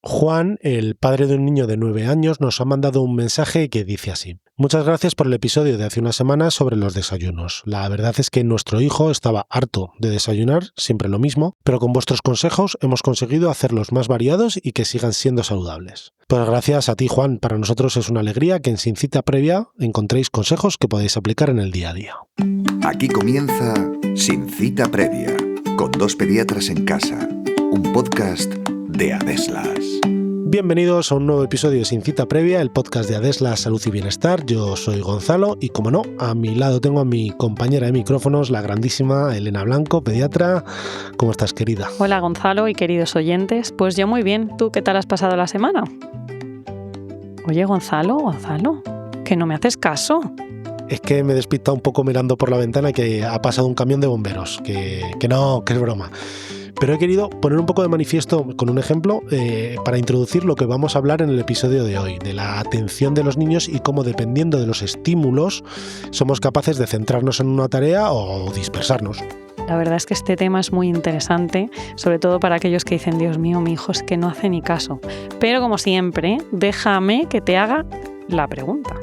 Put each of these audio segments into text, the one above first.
Juan, el padre de un niño de 9 años, nos ha mandado un mensaje que dice así: muchas gracias por el episodio de hace una semana sobre los desayunos. La verdad es que nuestro hijo estaba harto de desayunar, siempre lo mismo, pero con vuestros consejos hemos conseguido hacerlos más variados y que sigan siendo saludables. Pues gracias a ti, Juan. Para nosotros es una alegría que en Sin Cita Previa encontréis consejos que podéis aplicar en el día a día. Aquí comienza Sin Cita Previa, con dos pediatras en casa, un podcast de Adeslas. Bienvenidos a un nuevo episodio de Sin Cita Previa, el podcast de Adeslas Salud y Bienestar. Yo soy Gonzalo y, como no, a mi lado tengo a mi compañera de micrófonos, la grandísima Elena Blanco, pediatra. ¿Cómo estás, querida? Hola, Gonzalo y queridos oyentes. Pues yo muy bien. ¿Tú qué tal has pasado la semana? Oye, Gonzalo, que no me haces caso. Es que me he despistado un poco mirando por la ventana que ha pasado un camión de bomberos, que es broma. Pero he querido poner un poco de manifiesto con un ejemplo para introducir lo que vamos a hablar en el episodio de hoy, de la atención de los niños y cómo, dependiendo de los estímulos, somos capaces de centrarnos en una tarea o dispersarnos. La verdad es que este tema es muy interesante, sobre todo para aquellos que dicen: Dios mío, mi hijo es que no hace ni caso. Pero como siempre, déjame que te haga la pregunta.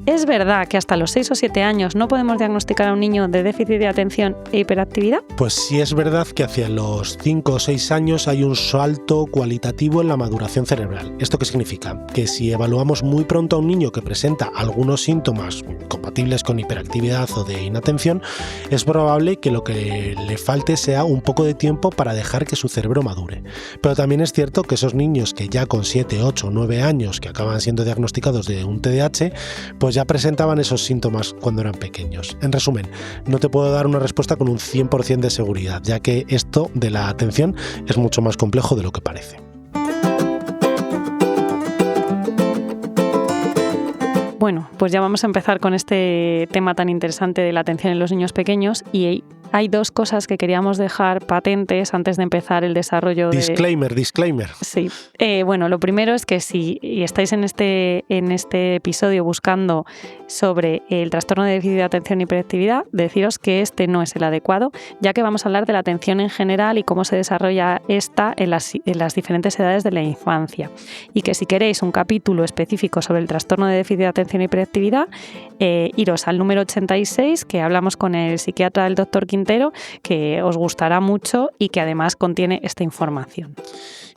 ¿Es verdad que hasta los 6 o 7 años no podemos diagnosticar a un niño de déficit de atención e hiperactividad? Pues sí, es verdad que hacia los 5 o 6 años hay un salto cualitativo en la maduración cerebral. ¿Esto qué significa? Que si evaluamos muy pronto a un niño que presenta algunos síntomas compatibles con hiperactividad o de inatención, es probable que lo que le falte sea un poco de tiempo para dejar que su cerebro madure. Pero también es cierto que esos niños que ya con 7, 8 o 9 años que acaban siendo diagnosticados de un TDAH, pues ya presentaban esos síntomas cuando eran pequeños. En resumen, no te puedo dar una respuesta con un 100% de seguridad, ya que esto de la atención es mucho más complejo de lo que parece. Bueno, pues ya vamos a empezar con este tema tan interesante de la atención en los niños pequeños, y hay dos cosas que queríamos dejar patentes antes de empezar el desarrollo de... Disclaimer. Sí. Bueno, lo primero es que si estáis en este episodio buscando sobre el trastorno de déficit de atención y hiperactividad, deciros que este no es el adecuado, ya que vamos a hablar de la atención en general y cómo se desarrolla esta en las diferentes edades de la infancia. Y que si queréis un capítulo específico sobre el trastorno de déficit de atención y hiperactividad, iros al número 86, que hablamos con el psiquiatra del Dr. Quintero, que os gustará mucho y que además contiene esta información.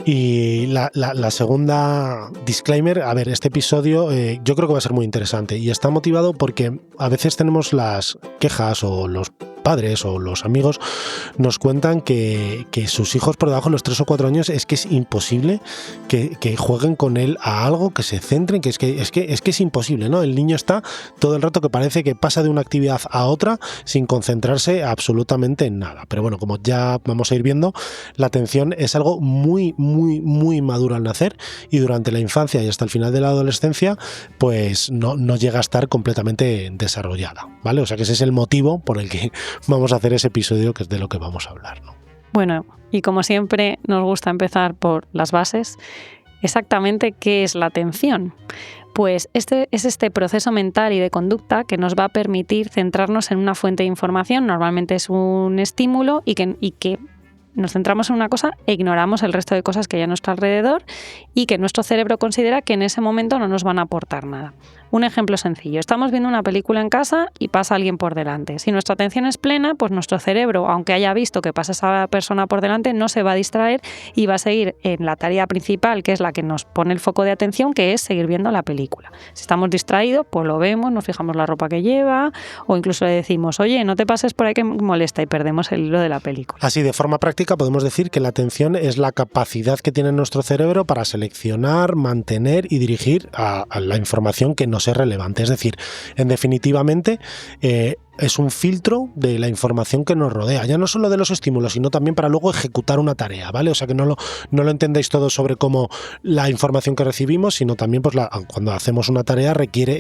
Y la segunda disclaimer, a ver, este episodio yo creo que va a ser muy interesante y está motivado porque a veces tenemos las quejas o los padres o los amigos nos cuentan que sus hijos por debajo de los 3 o 4 años es que es imposible que jueguen con él a algo, que se centren, que es imposible, ¿no? El niño está todo el rato que parece que pasa de una actividad a otra sin concentrarse absolutamente en nada. Pero bueno, como ya vamos a ir viendo, la atención es algo muy, muy, muy maduro al nacer y durante la infancia y hasta el final de la adolescencia pues no llega a estar completamente desarrollada, ¿vale? O sea que ese es el motivo por el que vamos a hacer ese episodio, que es de lo que vamos a hablar, ¿no? Bueno, y como siempre nos gusta empezar por las bases. Exactamente, ¿qué es la atención? Pues este proceso mental y de conducta que nos va a permitir centrarnos en una fuente de información. Normalmente es un estímulo y que nos centramos en una cosa e ignoramos el resto de cosas que hay a nuestro alrededor y que nuestro cerebro considera que en ese momento no nos van a aportar nada. Un ejemplo sencillo: estamos viendo una película en casa y pasa alguien por delante. Si nuestra atención es plena, pues nuestro cerebro, aunque haya visto que pasa esa persona por delante, no se va a distraer y va a seguir en la tarea principal, que es la que nos pone el foco de atención, que es seguir viendo la película. Si estamos distraídos, pues lo vemos, nos fijamos la ropa que lleva o incluso le decimos: oye, no te pases por ahí que me molesta, y perdemos el hilo de la película. Así, de forma práctica, podemos decir que la atención es la capacidad que tiene nuestro cerebro para seleccionar, mantener y dirigir a la información que nos es relevante. Es decir, definitivamente es un filtro de la información que nos rodea, ya no solo de los estímulos, sino también para luego ejecutar una tarea, ¿vale? O sea que no lo entendéis todo sobre cómo la información que recibimos, sino también pues cuando hacemos una tarea requiere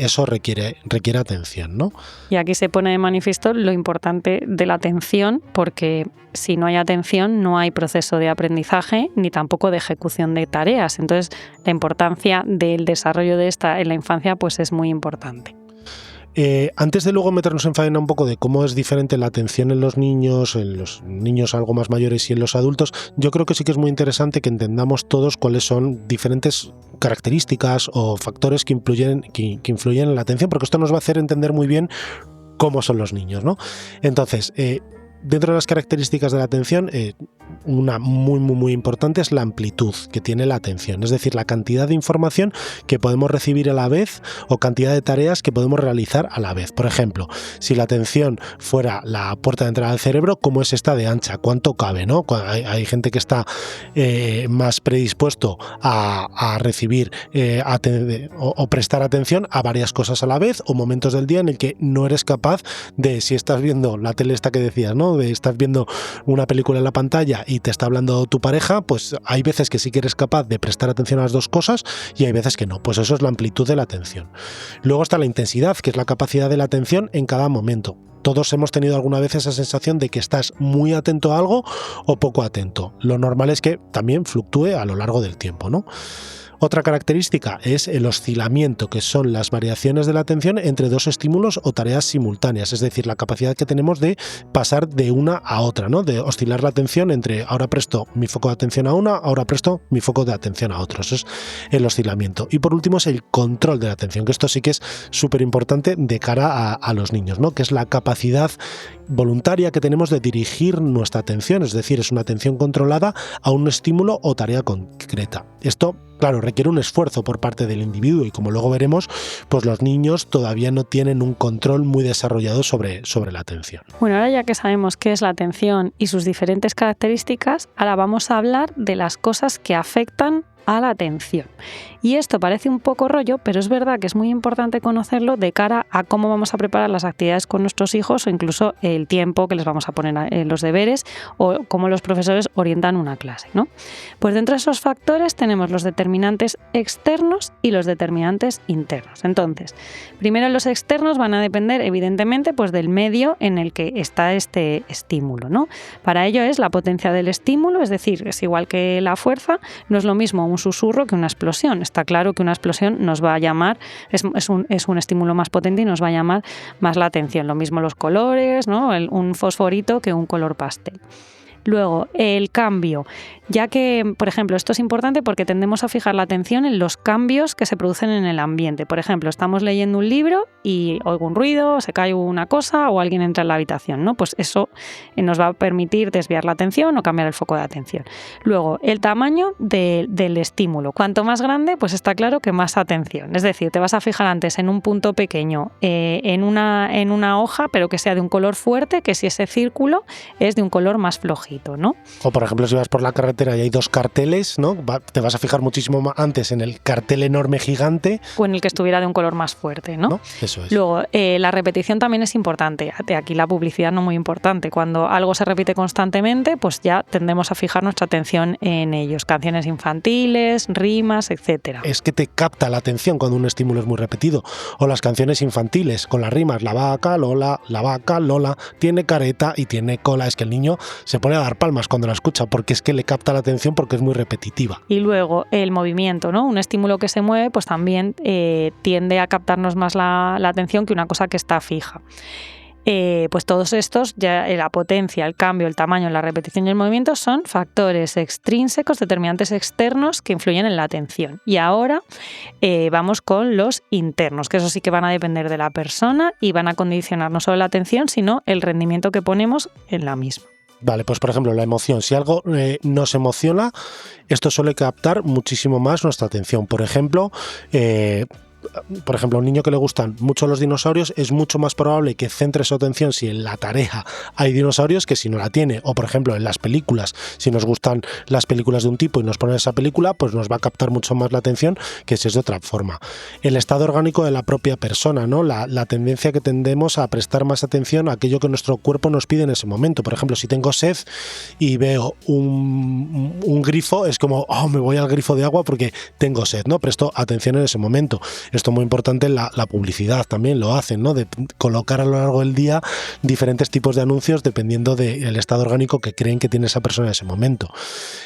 atención, ¿no? Y aquí se pone de manifiesto lo importante de la atención, porque si no hay atención no hay proceso de aprendizaje ni tampoco de ejecución de tareas. Entonces la importancia del desarrollo de esta en la infancia pues es muy importante. Antes de luego meternos en faena un poco de cómo es diferente la atención en los niños algo más mayores y en los adultos, yo creo que sí que es muy interesante que entendamos todos cuáles son diferentes características o factores que influyen en la atención, porque esto nos va a hacer entender muy bien cómo son los niños, ¿no? Entonces, dentro de las características de la atención, una muy importante es la amplitud que tiene la atención, es decir, la cantidad de información que podemos recibir a la vez o cantidad de tareas que podemos realizar a la vez. Por ejemplo, si la atención fuera la puerta de entrada al cerebro, ¿cómo es esta de ancha? ¿Cuánto cabe, no? Hay gente que está más predispuesto a recibir o prestar atención a varias cosas a la vez, o momentos del día en el que no eres capaz de, si estás viendo la tele esta que decías, ¿no? De estás viendo una película en la pantalla y te está hablando tu pareja, pues hay veces que sí que eres capaz de prestar atención a las dos cosas y hay veces que no. Pues eso es la amplitud de la atención. Luego está la intensidad, que es la capacidad de la atención en cada momento. Todos hemos tenido alguna vez esa sensación de que estás muy atento a algo o poco atento. Lo normal es que también fluctúe a lo largo del tiempo, ¿no? Otra característica es el oscilamiento, que son las variaciones de la atención entre dos estímulos o tareas simultáneas, es decir, la capacidad que tenemos de pasar de una a otra, ¿no? De oscilar la atención entre ahora presto mi foco de atención a una, ahora presto mi foco de atención a otro. Eso es el oscilamiento. Y por último es el control de la atención, que esto sí que es súper importante de cara a los niños, ¿no? Que es la capacidad voluntaria que tenemos de dirigir nuestra atención, es decir, es una atención controlada a un estímulo o tarea concreta. Esto, claro, requiere un esfuerzo por parte del individuo y, como luego veremos, pues los niños todavía no tienen un control muy desarrollado sobre la atención. Bueno, ahora ya que sabemos qué es la atención y sus diferentes características, ahora vamos a hablar de las cosas que afectan a la atención. Y esto parece un poco rollo, pero es verdad que es muy importante conocerlo de cara a cómo vamos a preparar las actividades con nuestros hijos o incluso el tiempo que les vamos a poner en los deberes o cómo los profesores orientan una clase, ¿no? Pues dentro de esos factores tenemos los determinantes externos y los determinantes internos. Entonces, primero los externos van a depender evidentemente pues del medio en el que está este estímulo, ¿no? Para ello es la potencia del estímulo, es decir, es igual que la fuerza, no es lo mismo un susurro que una explosión. Está claro que una explosión nos va a llamar, es un estímulo más potente y nos va a llamar más la atención. Lo mismo los colores, ¿no? Un fosforito que un color pastel. Luego, el cambio, ya que, por ejemplo, esto es importante porque tendemos a fijar la atención en los cambios que se producen en el ambiente. Por ejemplo, estamos leyendo un libro y oigo un ruido, se cae una cosa o alguien entra en la habitación, ¿no? Pues eso nos va a permitir desviar la atención o cambiar el foco de atención. Luego, el tamaño del estímulo. Cuanto más grande, pues está claro que más atención. Es decir, te vas a fijar antes en un punto pequeño, en una hoja, pero que sea de un color fuerte, que si ese círculo es de un color más flojito, ¿no? O por ejemplo, si vas por la carretera y hay dos carteles, ¿no? Te vas a fijar muchísimo más antes en el cartel enorme gigante o en el que estuviera de un color más fuerte, ¿no? Eso es. Luego, la repetición también es importante. Aquí la publicidad no muy importante. Cuando algo se repite constantemente, pues ya tendemos a fijar nuestra atención en ellos. Canciones infantiles, rimas, etcétera. Es que te capta la atención cuando un estímulo es muy repetido. O las canciones infantiles con las rimas, la vaca Lola, tiene careta y tiene cola. Es que el niño se pone a dar palmas cuando la escucha porque es que le capta la atención porque es muy repetitiva. Y luego el movimiento, ¿no? Un estímulo que se mueve pues también tiende a captarnos más la atención que una cosa que está fija. Pues todos estos, ya la potencia, el cambio, el tamaño, la repetición y el movimiento son factores extrínsecos, determinantes externos que influyen en la atención. Y ahora vamos con los internos, que eso sí que van a depender de la persona y van a condicionar no solo la atención, sino el rendimiento que ponemos en la misma. Vale, pues por ejemplo, la emoción. Si algo nos emociona, esto suele captar muchísimo más nuestra atención. Por ejemplo, a un niño que le gustan mucho los dinosaurios, es mucho más probable que centre su atención si en la tarea hay dinosaurios que si no la tiene. O por ejemplo, en las películas, si nos gustan las películas de un tipo y nos ponen esa película, pues nos va a captar mucho más la atención que si es de otra forma. El estado orgánico de la propia persona, ¿no? La tendencia que tendemos a prestar más atención a aquello que nuestro cuerpo nos pide en ese momento. Por ejemplo, si tengo sed y veo un grifo, es como, me voy al grifo de agua porque tengo sed, ¿no? Presto atención en ese momento. Esto es muy importante en la publicidad también lo hacen, ¿no? De colocar a lo largo del día diferentes tipos de anuncios dependiendo del estado orgánico que creen que tiene esa persona en ese momento.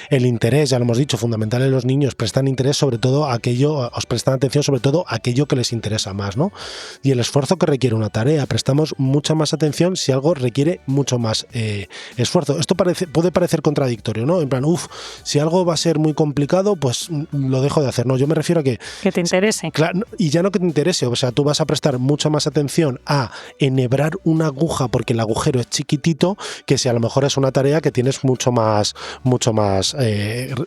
El interés, ya lo hemos dicho, fundamental en los niños, prestan interés sobre todo a aquello, os prestan atención sobre todo a aquello que les interesa más, ¿no? Y el esfuerzo que requiere una tarea, prestamos mucha más atención si algo requiere mucho más esfuerzo. Esto puede parecer contradictorio, ¿no? En plan, si algo va a ser muy complicado, pues lo dejo de hacer. No, yo me refiero a que te interese. Claro, y ya no que te interese, o sea, tú vas a prestar mucha más atención a enhebrar una aguja porque el agujero es chiquitito, que si a lo mejor es una tarea que tienes mucho más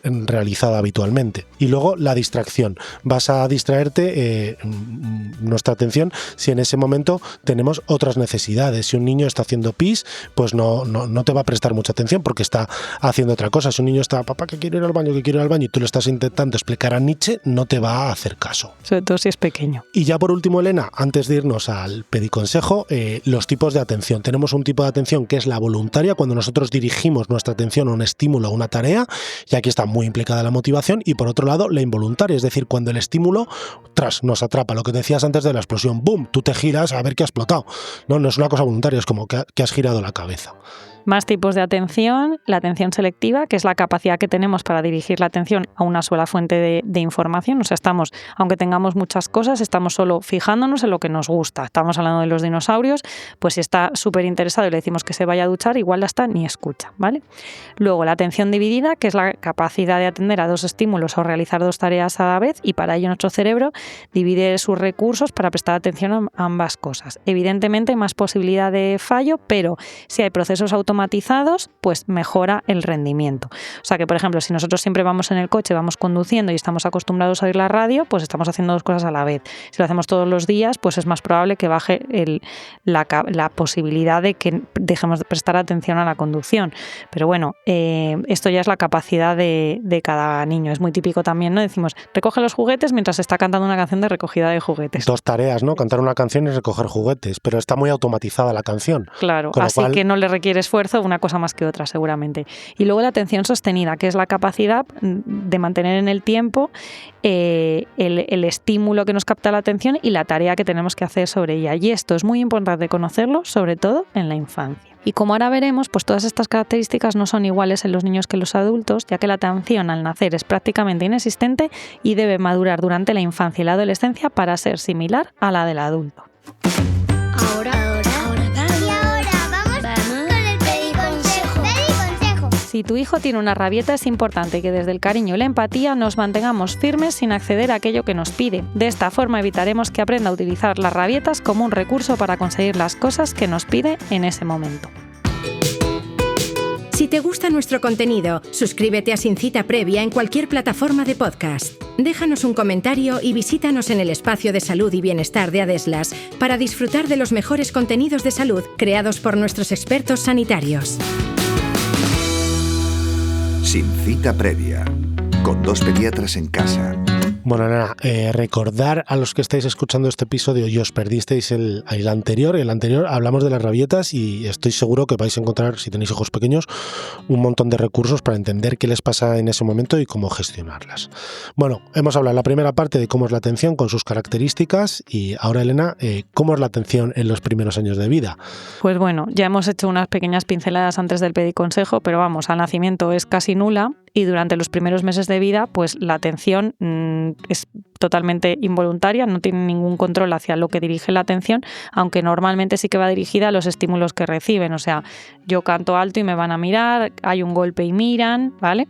realizada habitualmente. Y luego la distracción. Vas a distraerte nuestra atención si en ese momento tenemos otras necesidades. Si un niño está haciendo pis, pues no te va a prestar mucha atención porque está haciendo otra cosa. Si un niño está, papá, que quiero ir al baño, y tú le estás intentando explicar a Nietzsche, no te va a hacer caso. Sobre todo si es pequeño. Y ya por último, Elena, antes de irnos al pediconsejo, los tipos de atención. Tenemos un tipo de atención que es la voluntaria, cuando nosotros dirigimos nuestra atención a un estímulo, a una tarea, y aquí está muy implicada la motivación, y por otro lado, la involuntaria, es decir, cuando el estímulo nos atrapa, lo que decías antes de la explosión, ¡boom!, tú te giras a ver qué ha explotado. No es una cosa voluntaria, es como que has girado la cabeza. Más tipos de atención, la atención selectiva, que es la capacidad que tenemos para dirigir la atención a una sola fuente de información. O sea, aunque tengamos muchas cosas, estamos solo fijándonos en lo que nos gusta. Estamos hablando de los dinosaurios, pues si está súper interesado y le decimos que se vaya a duchar, igual hasta ni escucha, ¿vale? Luego, la atención dividida, que es la capacidad de atender a dos estímulos o realizar dos tareas a la vez, y para ello nuestro cerebro divide sus recursos para prestar atención a ambas cosas. Evidentemente, hay más posibilidad de fallo, pero si hay procesos automatizados, pues mejora el rendimiento. O sea que, por ejemplo, si nosotros siempre vamos en el coche, vamos conduciendo y estamos acostumbrados a oír la radio, pues estamos haciendo dos cosas a la vez. Si lo hacemos todos los días, pues es más probable que baje la posibilidad de que dejemos de prestar atención a la conducción. Pero bueno, esto ya es la capacidad de cada niño. Es muy típico también, ¿no? Decimos, recoge los juguetes mientras está cantando una canción de recogida de juguetes. Dos tareas, ¿no? Cantar una canción y recoger juguetes, pero está muy automatizada la canción. Claro, así que no le requiere esfuerzo una cosa más que otra seguramente. Y luego la atención sostenida, que es la capacidad de mantener en el tiempo el estímulo que nos capta la atención y la tarea que tenemos que hacer sobre ella. Y esto es muy importante conocerlo, sobre todo en la infancia. Y como ahora veremos, pues todas estas características no son iguales en los niños que en los adultos, ya que la atención al nacer es prácticamente inexistente y debe madurar durante la infancia y la adolescencia para ser similar a la del adulto. Si tu hijo tiene una rabieta, es importante que desde el cariño y la empatía nos mantengamos firmes sin acceder a aquello que nos pide. De esta forma evitaremos que aprenda a utilizar las rabietas como un recurso para conseguir las cosas que nos pide en ese momento. Si te gusta nuestro contenido, suscríbete a Sin Cita Previa en cualquier plataforma de podcast. Déjanos un comentario y visítanos en el espacio de salud y bienestar de Adeslas para disfrutar de los mejores contenidos de salud creados por nuestros expertos sanitarios. Sin Cita Previa, con dos pediatras en casa. Bueno, Elena, recordar a los que estáis escuchando este episodio y os perdisteis el anterior. El anterior hablamos de las rabietas y estoy seguro que vais a encontrar, si tenéis hijos pequeños, un montón de recursos para entender qué les pasa en ese momento y cómo gestionarlas. Bueno, hemos hablado en la primera parte de cómo es la atención con sus características y ahora, Elena, ¿cómo es la atención en los primeros años de vida? Pues bueno, ya hemos hecho unas pequeñas pinceladas antes del pediconsejo, pero vamos, al nacimiento es casi nula y durante los primeros meses de vida, pues la atención es totalmente involuntaria, no tiene ningún control hacia lo que dirige la atención, aunque normalmente sí que va dirigida a los estímulos que reciben. O sea, yo canto alto y me van a mirar, hay un golpe y miran, ¿vale?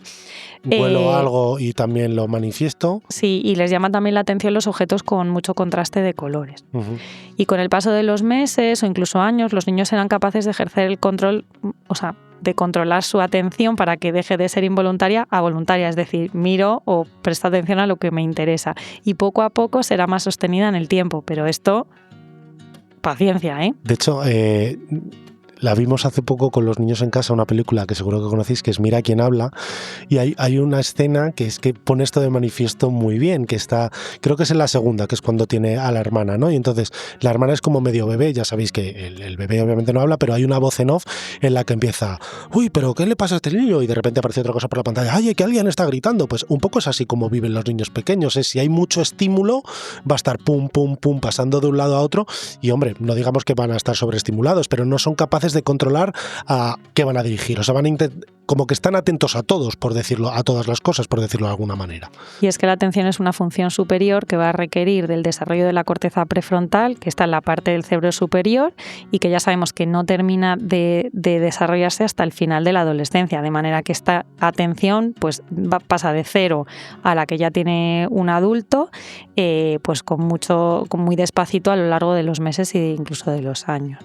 Vuelo algo y también lo manifiesto. Sí, y les llama también la atención los objetos con mucho contraste de colores. Uh-huh. Y con el paso de los meses o incluso años, los niños serán capaces de ejercer el control, o sea, de controlar su atención para que deje de ser involuntaria a voluntaria, es decir, miro o presto atención a lo que me interesa. Y poco a poco será más sostenida en el tiempo, pero esto, paciencia, ¿eh? De hecho, la vimos hace poco con los niños en casa, una película que seguro que conocéis, que es Mira quién habla, y hay una escena que es que pone esto de manifiesto muy bien, que está, creo que es en la segunda, que es cuando tiene a la hermana, ¿no? Y entonces la hermana es como medio bebé, ya sabéis que el bebé obviamente no habla, pero hay una voz en off en la que empieza, uy, pero ¿qué le pasa a este niño? Y de repente aparece otra cosa por la pantalla, ay, que alguien está gritando. Pues un poco es así como viven los niños pequeños, si hay mucho estímulo, va a estar pum, pum, pum, pasando de un lado a otro, y hombre, no digamos que van a estar sobreestimulados, pero no son capaces de controlar a qué van a dirigir, o sea, como que están atentos a todos, por decirlo, a todas las cosas, por decirlo de alguna manera. Y es que la atención es una función superior que va a requerir del desarrollo de la corteza prefrontal, que está en la parte del cerebro superior y que ya sabemos que no termina de desarrollarse hasta el final de la adolescencia, de manera que esta atención pues pasa de cero a la que ya tiene un adulto, pues con muy despacito a lo largo de los meses e incluso de los años.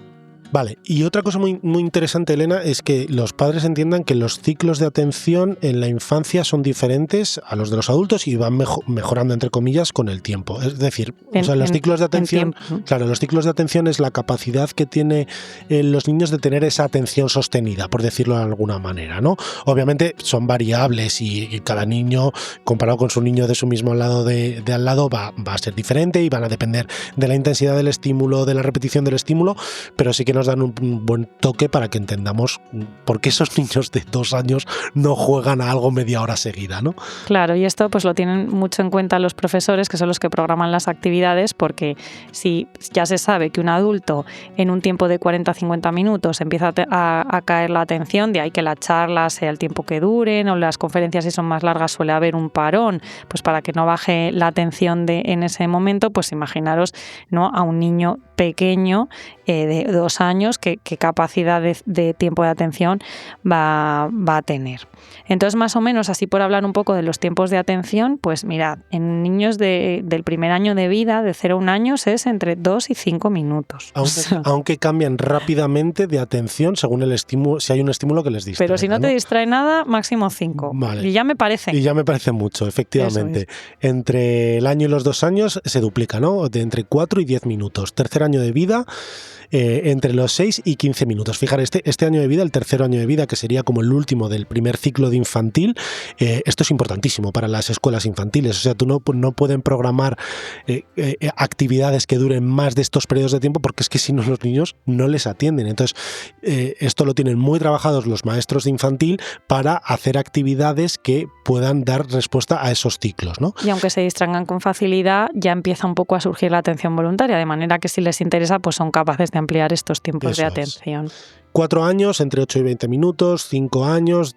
Vale, y otra cosa muy, muy interesante, Elena, es que los padres entiendan que los ciclos de atención en la infancia son diferentes a los de los adultos y van mejorando, entre comillas, con el tiempo. Es decir, los ciclos de atención, claro, los ciclos de atención es la capacidad que tienen los niños de tener esa atención sostenida, por decirlo de alguna manera, ¿no? Obviamente son variables y cada niño, comparado con su niño de su mismo lado de al lado, va a ser diferente y van a depender de la intensidad del estímulo, de la repetición del estímulo, pero sí que nos dan un buen toque para que entendamos por qué esos niños de 2 años no juegan a algo media hora seguida, ¿no? Claro, y esto pues lo tienen mucho en cuenta los profesores, que son los que programan las actividades, porque si ya se sabe que un adulto en un tiempo de 40-50 minutos empieza a caer la atención, de ahí que la charla sea el tiempo que duren, o las conferencias si son más largas suele haber un parón, pues para que no baje la atención en ese momento, pues imaginaros, ¿no?, a un niño pequeño de 2 años, qué capacidad de tiempo de atención va a tener. Entonces, más o menos, así por hablar un poco de los tiempos de atención, pues mirad, en niños del primer año de vida, de 0 a 1 año, es entre 2 y 5 minutos. Aunque cambian rápidamente de atención según el estímulo, si hay un estímulo que les distrae. Pero si no te distrae nada, máximo 5. Vale. Y ya me parece. Y ya me parece mucho, efectivamente. Entre el año y los 2 años se duplica, ¿no? De entre 4 y 10 minutos. Tercer año de vida, entre los 6 y 15 minutos. Fijaros, este año de vida, el tercer año de vida, que sería como el último del primer ciclo de infantil, esto es importantísimo para las escuelas infantiles. O sea, tú no pueden programar actividades que duren más de estos periodos de tiempo, porque es que si no los niños no les atienden. Entonces, esto lo tienen muy trabajados los maestros de infantil para hacer actividades que puedan dar respuesta a esos ciclos, ¿no? Y aunque se distraigan con facilidad, ya empieza un poco a surgir la atención voluntaria, de manera que si les interesa, pues son capaces de ampliar estos tiempos de atención. 4 años, entre 8 y 20 minutos, 5 años,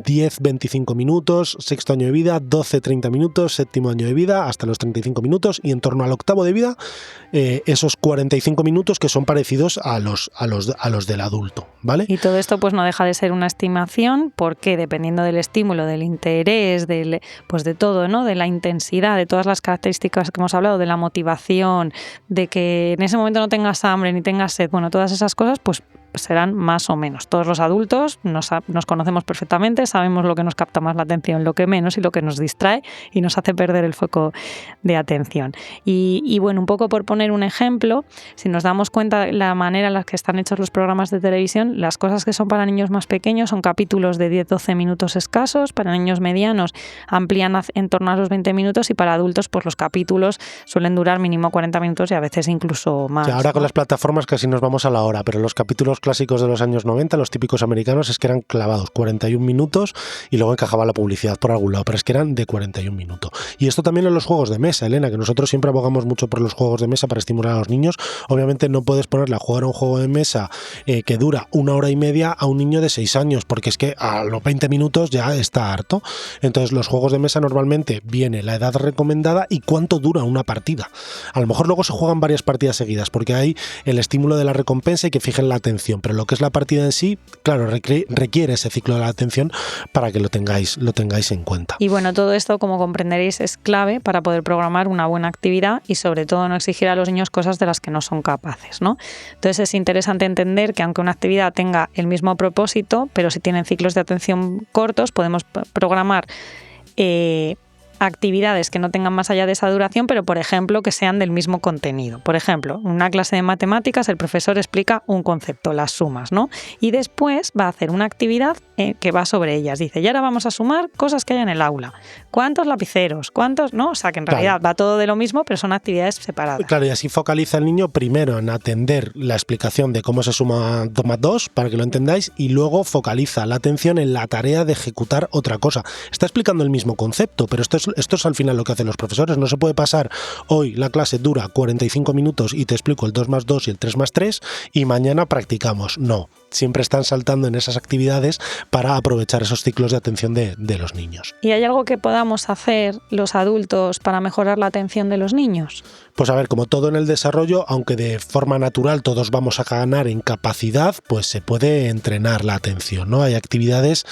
10, 25 minutos, sexto año de vida, 12, 30 minutos, séptimo año de vida, hasta los 35 minutos, y en torno al octavo de vida, esos 45 minutos que son parecidos a los del adulto, ¿vale? Y todo esto pues no deja de ser una estimación, porque dependiendo del estímulo, del interés, pues de todo, ¿no? De la intensidad, de todas las características que hemos hablado, de la motivación, de que en ese momento no tengas hambre ni tengas sed, bueno, todas esas cosas, pues serán más o menos. Todos los adultos nos conocemos perfectamente, sabemos lo que nos capta más la atención, lo que menos, y lo que nos distrae y nos hace perder el foco de atención. Y bueno, un poco por poner un ejemplo, si nos damos cuenta de la manera en la que están hechos los programas de televisión, las cosas que son para niños más pequeños son capítulos de 10-12 minutos escasos, para niños medianos amplían en torno a los 20 minutos, y para adultos pues los capítulos suelen durar mínimo 40 minutos y a veces incluso más. O sea, ahora con las plataformas casi nos vamos a la hora, pero los capítulos clásicos de los años 90, los típicos americanos, es que eran clavados 41 minutos y luego encajaba la publicidad por algún lado, pero es que eran de 41 minutos. Y esto también en los juegos de mesa, Elena, que nosotros siempre abogamos mucho por los juegos de mesa para estimular a los niños. Obviamente no puedes ponerle a jugar a un juego de mesa que dura 1 hora y media a un niño de 6 años, porque es que a los 20 minutos ya está harto. Entonces los juegos de mesa normalmente viene la edad recomendada y cuánto dura una partida. A lo mejor luego se juegan varias partidas seguidas, porque hay el estímulo de la recompensa y que fijen la atención, pero lo que es la partida en sí, claro, requiere ese ciclo de la atención para que lo tengáis en cuenta. Y bueno, todo esto, como comprenderéis, es clave para poder programar una buena actividad y sobre todo no exigir a los niños cosas de las que no son capaces, ¿no? Entonces es interesante entender que aunque una actividad tenga el mismo propósito, pero si tienen ciclos de atención cortos, podemos programar actividades que no tengan más allá de esa duración, pero por ejemplo que sean del mismo contenido. Por ejemplo, en una clase de matemáticas el profesor explica un concepto, las sumas, ¿no? Y después va a hacer una actividad que va sobre ellas. Dice, y ahora vamos a sumar cosas que hay en el aula. ¿Cuántos lapiceros? ¿Cuántos? ¿No? O sea, que en realidad va todo de lo mismo, pero son actividades separadas. Claro, y así focaliza el niño primero en atender la explicación de cómo se suma 2 más 2, para que lo entendáis, y luego focaliza la atención en la tarea de ejecutar otra cosa. Está explicando el mismo concepto, pero esto es al final lo que hacen los profesores. No se puede pasar, hoy la clase dura 45 minutos y te explico el 2 más 2 y el 3 más 3 y mañana practicamos. No, siempre están saltando en esas actividades para aprovechar esos ciclos de atención de los niños. ¿Y hay algo que podamos hacer los adultos para mejorar la atención de los niños? Pues a ver, como todo en el desarrollo, aunque de forma natural todos vamos a ganar en capacidad, pues se puede entrenar la atención, ¿no? Hay actividades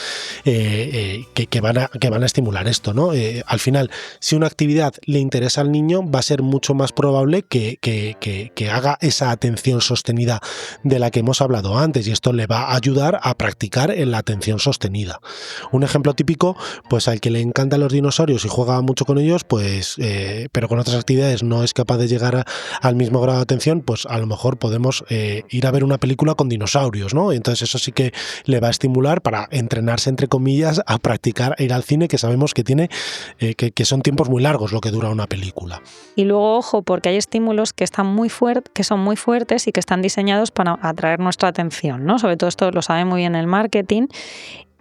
que van a estimular esto, ¿no? Al final, si una actividad le interesa al niño, va a ser mucho más probable que haga esa atención sostenida de la que hemos hablado antes, y esto le va a ayudar a practicar en la atención sostenida. Un ejemplo típico, pues al que le encantan los dinosaurios y juega mucho con ellos, pues pero con otras actividades no es capaz de llegar al mismo grado de atención, pues a lo mejor podemos ir a ver una película con dinosaurios, ¿no? Entonces eso sí que le va a estimular para entrenarse, entre comillas, a practicar, a ir al cine, que sabemos que tiene que son tiempos muy largos lo que dura una película. Y luego, ojo, porque hay estímulos que son muy fuertes y que están diseñados para atraer nuestra atención, ¿no? Sobre todo esto lo sabe muy bien el marketing.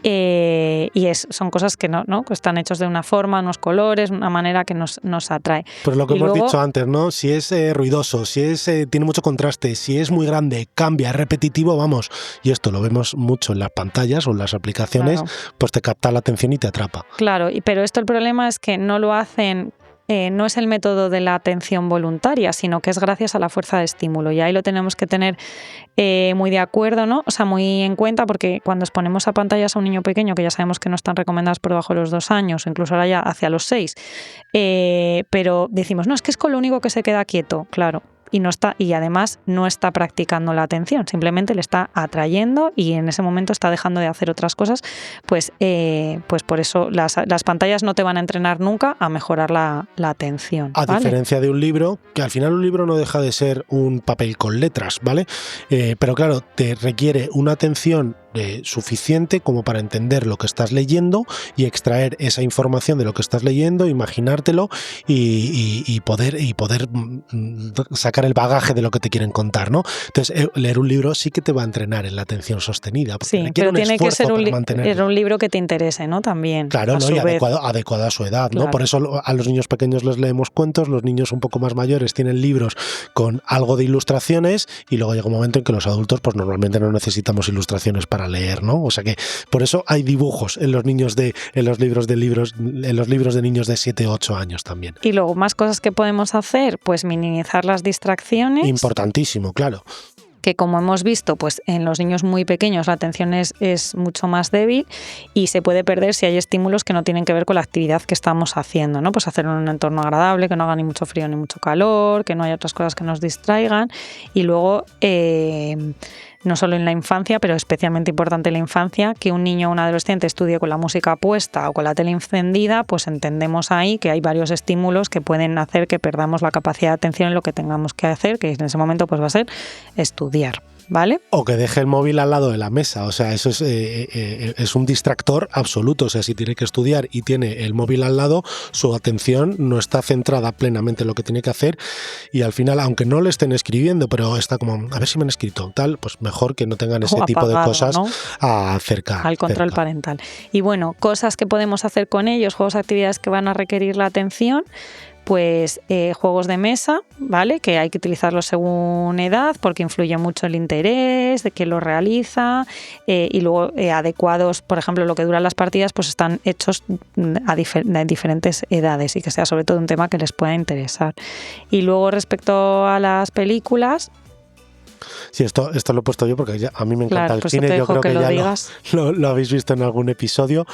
Son cosas que no que están hechos de una forma, unos colores, una manera que nos atrae. Pues lo que hemos dicho antes, ¿no? Si es ruidoso, si tiene mucho contraste, si es muy grande, cambia, es repetitivo, vamos. Y esto lo vemos mucho en las pantallas o en las aplicaciones, claro. Pues te capta la atención y te atrapa. Claro, pero esto el problema es que no lo hacen. No es el método de la atención voluntaria, sino que es gracias a la fuerza de estímulo. Y ahí lo tenemos que tener muy de acuerdo, ¿no? O sea, muy en cuenta, porque cuando exponemos a pantallas a un niño pequeño, que ya sabemos que no están recomendadas por debajo de los 2 años, o incluso ahora ya hacia los 6, pero decimos, no, es que es con lo único que se queda quieto, claro. Y además no está practicando la atención, simplemente le está atrayendo y en ese momento está dejando de hacer otras cosas, pues por eso las pantallas no te van a entrenar nunca a mejorar la atención. A diferencia de un libro, que al final un libro no deja de ser un papel con letras, ¿vale? Pero claro, te requiere una atención suficiente como para entender lo que estás leyendo y extraer esa información de lo que estás leyendo, imaginártelo y poder sacar el bagaje de lo que te quieren contar, ¿no? Entonces, leer un libro sí que te va a entrenar en la atención sostenida. Sí, pero tiene que ser un libro que te interese, ¿no? También. Claro, ¿no? Y adecuado a su edad, ¿no? Claro. Por eso a los niños pequeños les leemos cuentos, los niños un poco más mayores tienen libros con algo de ilustraciones y luego llega un momento en que los adultos pues normalmente no necesitamos ilustraciones para leer, ¿no? O sea que por eso hay dibujos en los libros de niños de 7 o 8 años también. Y luego más cosas que podemos hacer, pues minimizar las distracciones. Importantísimo, claro. Que como hemos visto, pues en los niños muy pequeños la atención es mucho más débil y se puede perder si hay estímulos que no tienen que ver con la actividad que estamos haciendo, ¿no? Pues hacerlo en un entorno agradable, que no haga ni mucho frío ni mucho calor, que no haya otras cosas que nos distraigan y luego no solo en la infancia, pero especialmente importante en la infancia, que un niño o un adolescente estudie con la música puesta o con la tele encendida, pues entendemos ahí que hay varios estímulos que pueden hacer que perdamos la capacidad de atención en lo que tengamos que hacer, que en ese momento pues va a ser estudiar. ¿Vale? O que deje el móvil al lado de la mesa, o sea, eso es un distractor absoluto, o sea, si tiene que estudiar y tiene el móvil al lado, su atención no está centrada plenamente en lo que tiene que hacer y al final, aunque no le estén escribiendo, pero está como, a ver si me han escrito, tal, pues mejor que no tengan ese tipo de cosas, ¿no? Al control parental. Y bueno, cosas que podemos hacer con ellos, juegos, actividades que van a requerir la atención, pues juegos de mesa, ¿vale? Que hay que utilizarlos según edad porque influye mucho el interés de quien lo realiza y luego adecuados, por ejemplo, lo que duran las partidas, pues están hechos a diferentes edades y que sea sobre todo un tema que les pueda interesar. Y luego respecto a las películas... Sí, esto lo he puesto yo porque a mí me encanta el cine, yo creo que ya lo habéis visto en algún episodio.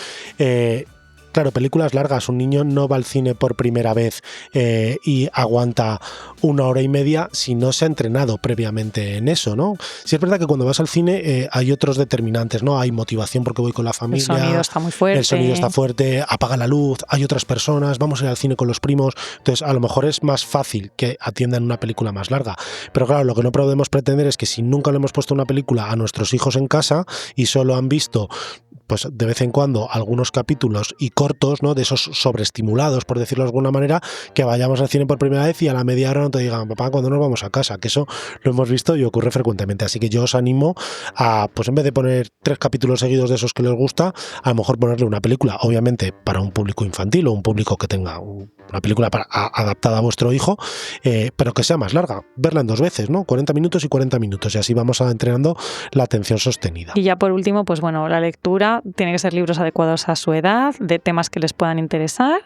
Claro, películas largas, un niño no va al cine por primera vez y aguanta 1 hora y media si no se ha entrenado previamente en eso, ¿no? Sí es verdad que cuando vas al cine hay otros determinantes, ¿no? Hay motivación porque voy con la familia. El sonido está muy fuerte. El sonido está fuerte, apaga la luz, hay otras personas, vamos a ir al cine con los primos. Entonces, a lo mejor es más fácil que atiendan una película más larga. Pero claro, lo que no podemos pretender es que si nunca le hemos puesto una película a nuestros hijos en casa y solo han visto pues de vez en cuando algunos capítulos y cortos, ¿no? De esos sobreestimulados, por decirlo de alguna manera, que vayamos al cine por primera vez y a la media hora no te digan, papá, ¿cuándo nos vamos a casa? Que eso lo hemos visto y ocurre frecuentemente. Así que yo os animo a, pues en vez de poner 3 capítulos seguidos de esos que les gusta, a lo mejor ponerle una película, obviamente para un público infantil o un público que tenga una película adaptada a vuestro hijo, pero que sea más larga, verla en 2 veces, ¿no? 40 minutos y 40 minutos, y así vamos entrenando la atención sostenida. Y ya por último, pues bueno, la lectura tiene que ser libros adecuados a su edad, de temas que les puedan interesar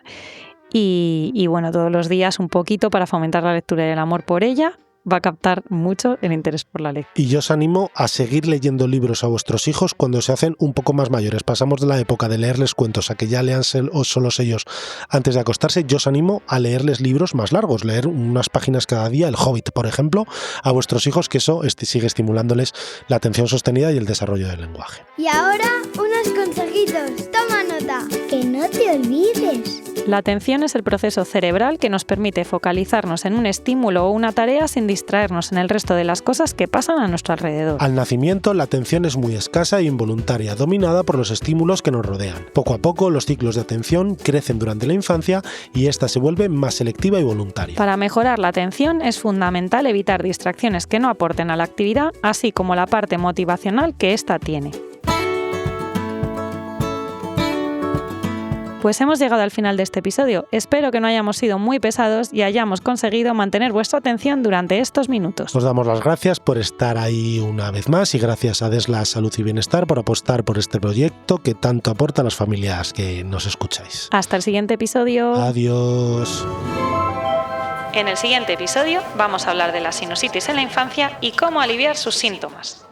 y bueno, todos los días un poquito para fomentar la lectura y el amor por ella. Va a captar mucho el interés por la lectura. Y yo os animo a seguir leyendo libros a vuestros hijos cuando se hacen un poco más mayores. Pasamos de la época de leerles cuentos a que ya lean solos ellos antes de acostarse. Yo os animo a leerles libros más largos, leer unas páginas cada día, El Hobbit, por ejemplo, a vuestros hijos, que eso sigue estimulándoles la atención sostenida y el desarrollo del lenguaje. Y ahora, unos consejitos. Toma nota. Que no te olvides. La atención es el proceso cerebral que nos permite focalizarnos en un estímulo o una tarea sin distraernos en el resto de las cosas que pasan a nuestro alrededor. Al nacimiento, la atención es muy escasa e involuntaria, dominada por los estímulos que nos rodean. Poco a poco, los ciclos de atención crecen durante la infancia y ésta se vuelve más selectiva y voluntaria. Para mejorar la atención es fundamental evitar distracciones que no aporten a la actividad, así como la parte motivacional que ésta tiene. Pues hemos llegado al final de este episodio. Espero que no hayamos sido muy pesados y hayamos conseguido mantener vuestra atención durante estos minutos. Os damos las gracias por estar ahí una vez más y gracias a Desla Salud y Bienestar por apostar por este proyecto que tanto aporta a las familias que nos escucháis. Hasta el siguiente episodio. Adiós. En el siguiente episodio vamos a hablar de la sinusitis en la infancia y cómo aliviar sus síntomas.